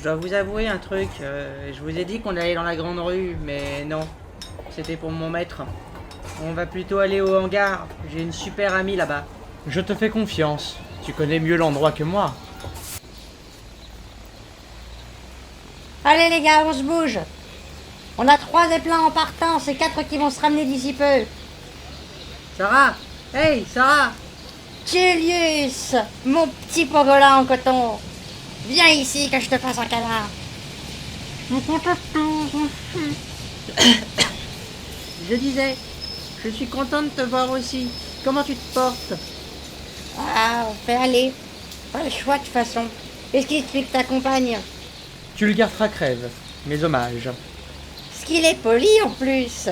Je dois vous avouer un truc, je vous ai dit qu'on allait dans la grande rue, mais non, c'était pour mon maître. On va plutôt aller au hangar, j'ai une super amie là-bas. Je te fais confiance, tu connais mieux l'endroit que moi. Allez les gars, on se bouge. On a 3 déplats en partance et 4 qui vont se ramener d'ici peu. Sarah! Hey, Sarah! Julius, mon petit pangolin en coton. Viens ici que je te fasse un câlin. Je disais, je suis content de te voir aussi. Comment tu te portes? Ah, on fait aller. Pas le choix de toute façon. Qu'est-ce qui explique ta compagne? Tu le garderas crève, mes hommages. Ce qu'il est poli en plus.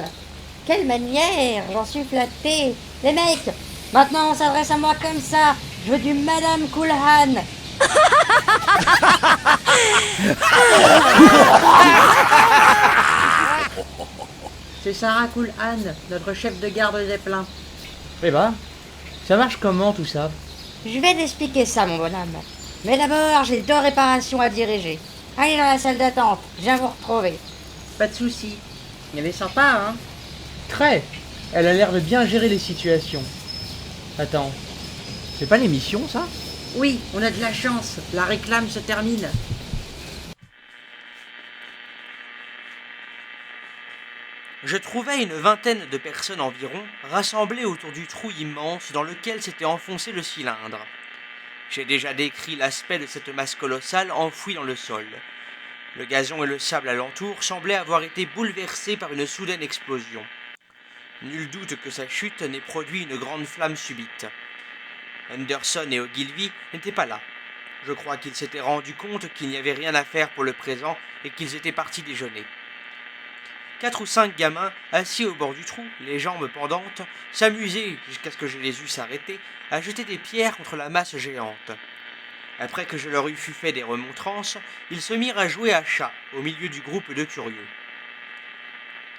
Quelle manière, j'en suis flatté. Les mecs, maintenant on s'adresse à moi comme ça. Je veux du Madame Coolhan. C'est Sarah Coolhan, notre chef de garde des pleins. Eh ben, ça marche comment tout ça? Je vais t'expliquer ça, mon bonhomme. Mais d'abord, j'ai 2 réparations à diriger. Allez dans la salle d'attente, je viens vous retrouver. Pas de soucis. Elle est sympa, hein? Très. Elle a l'air de bien gérer les situations. Attends, c'est pas l'émission ça? Oui, on a de la chance, la réclame se termine. Je trouvais une vingtaine de personnes environ rassemblées autour du trou immense dans lequel s'était enfoncé le cylindre. J'ai déjà décrit l'aspect de cette masse colossale enfouie dans le sol. Le gazon et le sable alentour semblaient avoir été bouleversés par une soudaine explosion. Nul doute que sa chute n'ait produit une grande flamme subite. Henderson et Ogilvy n'étaient pas là. Je crois qu'ils s'étaient rendus compte qu'il n'y avait rien à faire pour le présent et qu'ils étaient partis déjeuner. 4 ou 5 gamins, assis au bord du trou, les jambes pendantes, s'amusaient, jusqu'à ce que je les eusse arrêtés, à jeter des pierres contre la masse géante. Après que je leur eus fait des remontrances, ils se mirent à jouer à chat, au milieu du groupe de curieux.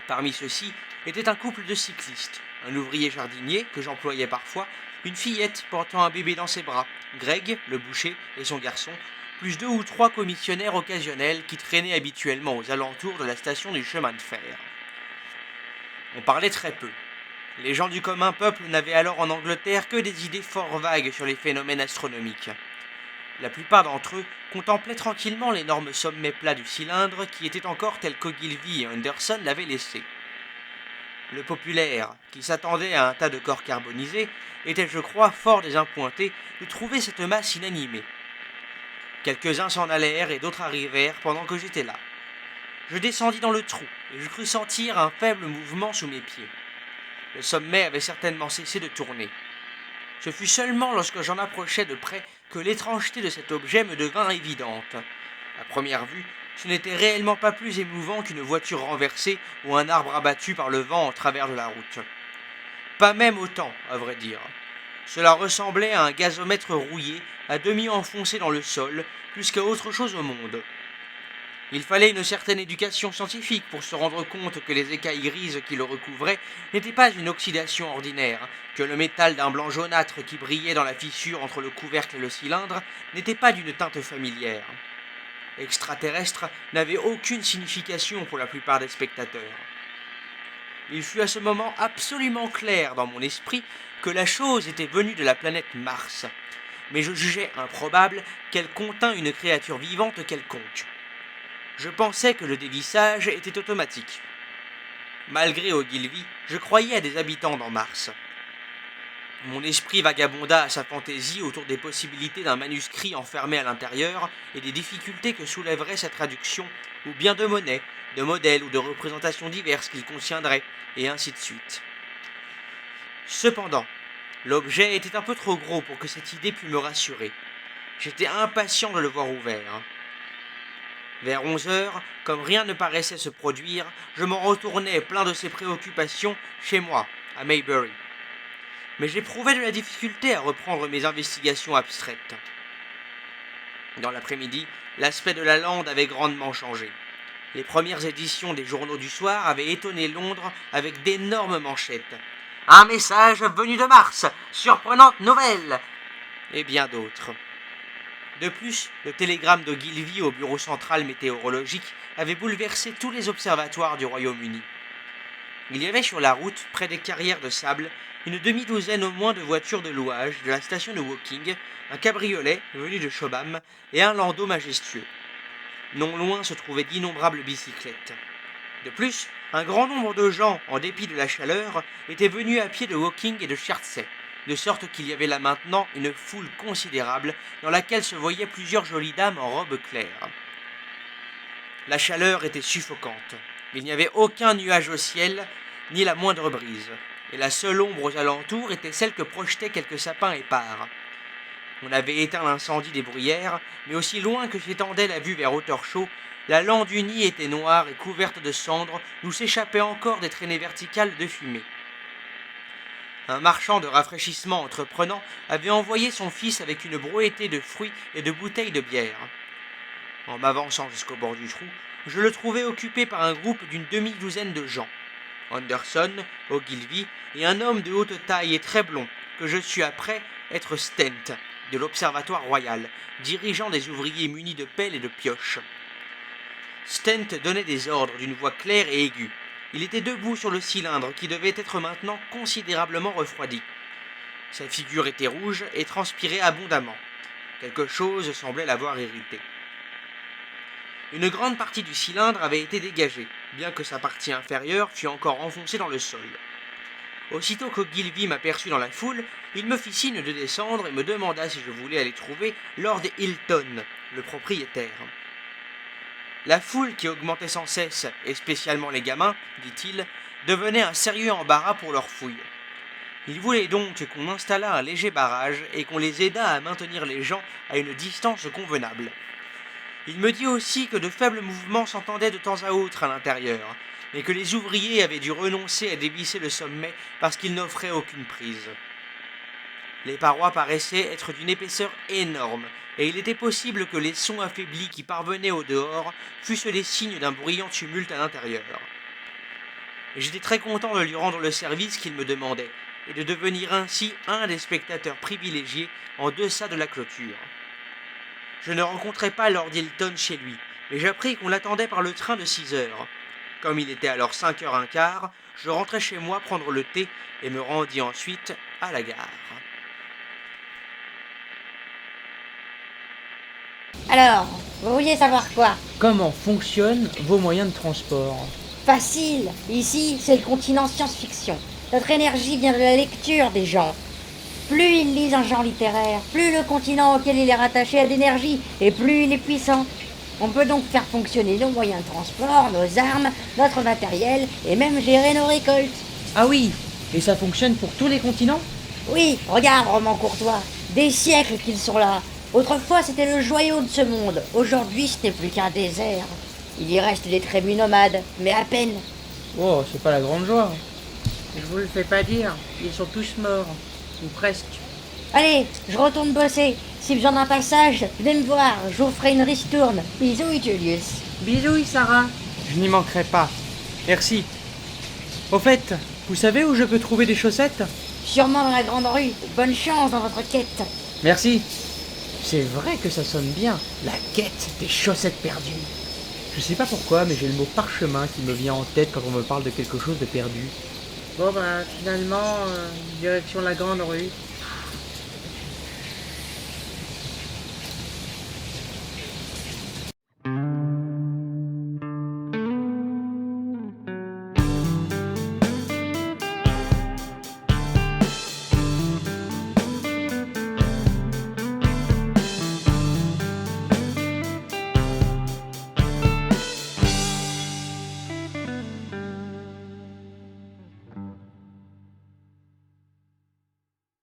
Parmi ceux-ci était un couple de cyclistes, un ouvrier jardinier, que j'employais parfois, une fillette portant un bébé dans ses bras, Greg, le boucher, et son garçon, plus 2 ou 3 commissionnaires occasionnels qui traînaient habituellement aux alentours de la station du chemin de fer. On parlait très peu. Les gens du commun peuple n'avaient alors en Angleterre que des idées fort vagues sur les phénomènes astronomiques. La plupart d'entre eux contemplaient tranquillement l'énorme sommet plat du cylindre qui était encore tel qu'Ogilvy et Henderson l'avaient laissé. Le populaire, qui s'attendait à un tas de corps carbonisés, était, je crois, fort désappointé de trouver cette masse inanimée. Quelques-uns s'en allèrent et d'autres arrivèrent pendant que j'étais là. Je descendis dans le trou et je crus sentir un faible mouvement sous mes pieds. Le sommet avait certainement cessé de tourner. Ce fut seulement lorsque j'en approchai de près que l'étrangeté de cet objet me devint évidente. À première vue, ce n'était réellement pas plus émouvant qu'une voiture renversée ou un arbre abattu par le vent en travers de la route. Pas même autant, à vrai dire. Cela ressemblait à un gazomètre rouillé, à demi enfoncé dans le sol, plus qu'à autre chose au monde. Il fallait une certaine éducation scientifique pour se rendre compte que les écailles grises qui le recouvraient n'étaient pas une oxydation ordinaire, que le métal d'un blanc jaunâtre qui brillait dans la fissure entre le couvercle et le cylindre n'était pas d'une teinte familière. Extraterrestre n'avait aucune signification pour la plupart des spectateurs. Il fut à ce moment absolument clair dans mon esprit que la chose était venue de la planète Mars, mais je jugeais improbable qu'elle contint une créature vivante quelconque. Je pensais que le dévissage était automatique. Malgré Ogilvy, je croyais à des habitants dans Mars. Mon esprit vagabonda à sa fantaisie autour des possibilités d'un manuscrit enfermé à l'intérieur et des difficultés que soulèverait sa traduction, ou bien de monnaies, de modèles ou de représentations diverses qu'il contiendrait, et ainsi de suite. Cependant, l'objet était un peu trop gros pour que cette idée pût me rassurer. J'étais impatient de le voir ouvert. Vers 11 heures, comme rien ne paraissait se produire, je m'en retournai plein de ces préoccupations chez moi, à Maybury. Mais j'éprouvais de la difficulté à reprendre mes investigations abstraites. Dans l'après-midi, l'aspect de la lande avait grandement changé. Les premières éditions des journaux du soir avaient étonné Londres avec d'énormes manchettes. « Un message venu de Mars, surprenante nouvelle !» et bien d'autres. De plus, le télégramme d'Ogilvy au bureau central météorologique avait bouleversé tous les observatoires du Royaume-Uni. Il y avait sur la route, près des carrières de sable, une demi-douzaine au moins de voitures de louage de la station de Woking, un cabriolet venu de Chobham et un landau majestueux. Non loin se trouvaient d'innombrables bicyclettes. De plus, un grand nombre de gens, en dépit de la chaleur, étaient venus à pied de Woking et de Chertsey, de sorte qu'il y avait là maintenant une foule considérable dans laquelle se voyaient plusieurs jolies dames en robe claire. La chaleur était suffocante. Il n'y avait aucun nuage au ciel, ni la moindre brise, et la seule ombre aux alentours était celle que projetaient quelques sapins épars. On avait éteint l'incendie des bruyères, mais aussi loin que s'étendait la vue vers Ottershaw, la lande du nid était noire et couverte de cendres, d'où s'échappaient encore des traînées verticales de fumée. Un marchand de rafraîchissement entreprenant avait envoyé son fils avec une brouettée de fruits et de bouteilles de bière. En m'avançant jusqu'au bord du trou, je le trouvai occupé par un groupe d'une demi-douzaine de gens. Anderson, Ogilvy et un homme de haute taille et très blond, que je sus après être Stent, de l'Observatoire royal, dirigeant des ouvriers munis de pelles et de pioches. Stent donnait des ordres d'une voix claire et aiguë. Il était debout sur le cylindre qui devait être maintenant considérablement refroidi. Sa figure était rouge et transpirait abondamment. Quelque chose semblait l'avoir irrité. Une grande partie du cylindre avait été dégagée, bien que sa partie inférieure fût encore enfoncée dans le sol. Aussitôt qu'Ogilvy m'aperçut dans la foule, il me fit signe de descendre et me demanda si je voulais aller trouver Lord Hilton, le propriétaire. La foule qui augmentait sans cesse, et spécialement les gamins, dit-il, devenait un sérieux embarras pour leurs fouilles. Il voulait donc qu'on installât un léger barrage et qu'on les aidât à maintenir les gens à une distance convenable. Il me dit aussi que de faibles mouvements s'entendaient de temps à autre à l'intérieur, mais que les ouvriers avaient dû renoncer à dévisser le sommet parce qu'ils n'offraient aucune prise. Les parois paraissaient être d'une épaisseur énorme, et il était possible que les sons affaiblis qui parvenaient au dehors fussent les signes d'un bruyant tumulte à l'intérieur. J'étais très content de lui rendre le service qu'il me demandait, et de devenir ainsi un des spectateurs privilégiés en deçà de la clôture. Je ne rencontrai pas Lord Hilton chez lui, mais j'appris qu'on l'attendait par le train de 6 heures. Comme il était alors 5h15, je rentrai chez moi prendre le thé et me rendis ensuite à la gare. Alors, vous vouliez savoir quoi? Comment fonctionnent vos moyens de transport? Facile. Ici, c'est le continent science-fiction. Notre énergie vient de la lecture des gens. Plus ils lisent un genre littéraire, plus le continent auquel il est rattaché a d'énergie, et plus il est puissant. On peut donc faire fonctionner nos moyens de transport, nos armes, notre matériel, et même gérer nos récoltes. Ah oui, et ça fonctionne pour tous les continents? Oui, regarde, Roman Courtois, des siècles qu'ils sont là. Autrefois, c'était le joyau de ce monde. Aujourd'hui, ce n'est plus qu'un désert. Il y reste des tribus nomades, mais à peine. Oh, c'est pas la grande joie. Je vous le fais pas dire, ils sont tous morts. Ou presque. Allez, je retourne bosser. Si besoin d'un passage, venez me voir, je vous ferai une ristourne. Bisous, Julius. Bisous, Sarah. Je n'y manquerai pas. Merci. Au fait, vous savez où je peux trouver des chaussettes? Sûrement dans la grande rue. Bonne chance dans votre quête. Merci. C'est vrai que ça sonne bien. La quête des chaussettes perdues. Je sais pas pourquoi, mais j'ai le mot parchemin qui me vient en tête quand on me parle de quelque chose de perdu. Bon bah finalement, direction la grande rue.